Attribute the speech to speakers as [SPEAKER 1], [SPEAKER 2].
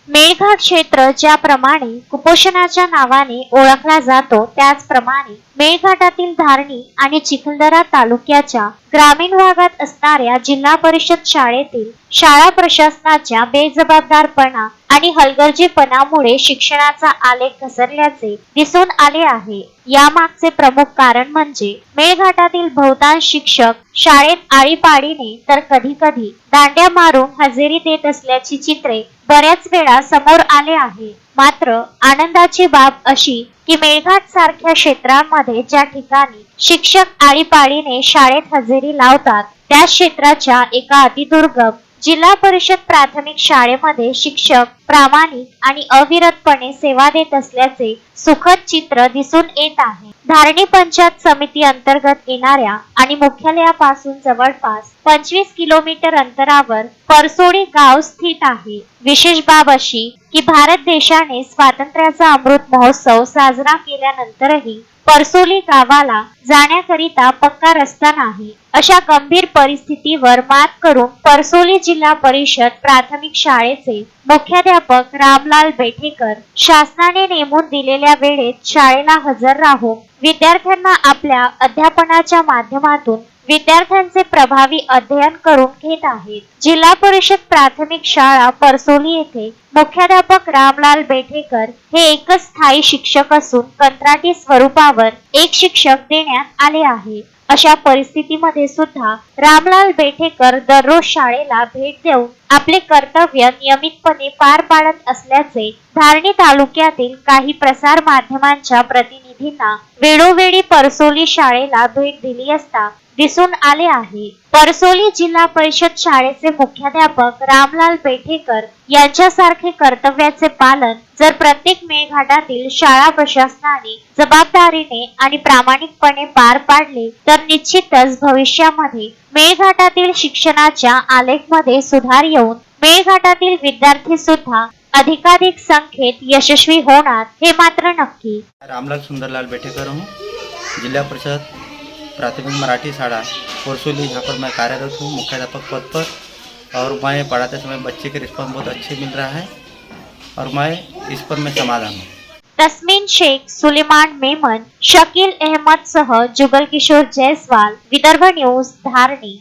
[SPEAKER 1] मेळघाट क्षेत्र ज्याप्रमाणे कुपोषणाच्या नावाने ओळखला जातो, त्याचप्रमाणे मेळघाटातील धारणी आणि चिखलदरा तालुक्याच्या ग्रामीण भागात असणाऱ्या जिल्हा परिषद शाळेतील शाळा प्रशासनाच्या बेजबाबदारपणा आणि हलगर्जीपणामुळे शिक्षणाचा आलेख घसरल्याचे दिसून आले आहे। यामागचे प्रमुख कारण म्हणजे मेळघाटातील बहुतांश शिक्षक शाळेत आळीपाळीने तर कधी कधी दांड्या मारून हजेरी देत असल्याची चित्रे बऱ्याच वेळा समोर आले आहे। मात्र आनंदाची बाब अशी की मेळघाट सारख्या क्षेत्रांमध्ये ज्या ठिकाणी शिक्षक आळीपाळीने शाळेत हजेरी लावतात, त्या क्षेत्राच्या एका अतिदुर्गम जिल्हा परिषद प्राथमिक शाळेमध्ये शिक्षक प्रामाणिक आणि अविरतपणे सेवा देत असल्याचे सुखद चित्र दिसून येत आहे। धारणी पंचायत समिती अंतर्गत येणाऱ्या आणि मुख्यालयापासून जवळपास 25 किलोमीटर अंतरावर परसोडी गाव स्थित आहे। विशेष बाब अशी की भारत देशाने स्वातंत्र्याचा अमृत महोत्सव साजरा केल्यानंतरही परसोली गावाला जाण्याकरिता पक्का रस्ता नाही। अशा गंभीर परिस्थितीवर मात करून परसोली जिल्हा परिषद प्राथमिक शाळेचे मुख्याध्यापक रामलाल बेठेकर शासनाने नेमून दिलेल्या वेळेत शाळेला हजर राहून विद्यार्थ्यांना आपल्या अध्यापनाच्या माध्यमातून विद्यार्थ्यांचे प्रभावी अध्ययन करून घेत आहेत। जिल्हा परिषद प्राथमिक शाळा परसोली येथे मुख्याध्यापक रामलाल बेठेकर हे एकच स्थायी शिक्षक असून कंत्राटी स्वरूपावर एक शिक्षक देण्यात आले आहे। अशा परिस्थितीमध्ये सुद्धा रामलाल बेठेकर दररोज शाळेला भेट देऊन आपले कर्तव्य नियमितपणे पार पाडत असल्याचे धारणी तालुक्यातील काही प्रसार माध्यमांच्या प्रतिनिधींना वेळोवेळी परसोली शाळेला भेट दिली असता दिसून आले आहे। परसोली जिल्हा परिषद शाळेचे मुख्याध्यापक रामलाल बेठेकर यांच्यासारखे कर्तव्याचे पालन जर प्रत्येक मेळघाटातील शाळा प्रशासनाने जबाबदारीने आणि प्रामाणिकपणे पार पाडले तर निश्चितच भविष्यामध्ये मेळघाटातील शिक्षणाच्या आलेखमध्ये सुधार येऊन मेळघाटातील विद्यार्थी सुद्धा अधिकाधिक संख्येत यशस्वी होणार हे मात्र नक्की।
[SPEAKER 2] रामलाल सुंदरलाल बेठेकर हूँ, जिला परिषद प्राथमिक मराठी शाला परसोली, यहाँ पर मैं कार्यरत हूँ मुख्याध्यापक पद पर। और मैं पढ़ाते समय बच्चे के रिस्पॉन्स बहुत अच्छे मिल रहा है और इस पर मैं समाधान हूँ।
[SPEAKER 1] तस्मीन शेख, सुलेमान मेमन, शकील अहमद सह जुगल किशोर जायसवाल, विदर्भ न्यूज, धारणी।